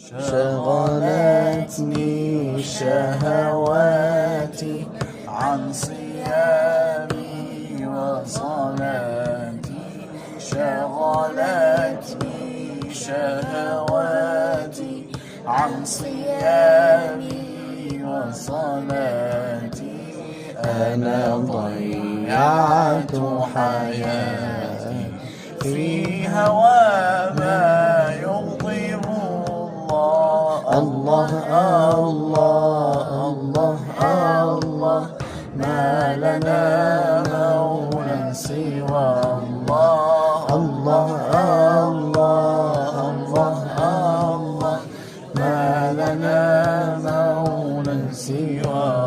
شغلتني شهواتي عن صيامي وصلاتي، شغلتني شهواتي عن صيامي وصلاتي. أنا ضيعت حياتي في هوى ما يغضب الله. الله الله الله، ما لنا مولى سوى الله. الله الله الله الله، ما لنا مولى سوى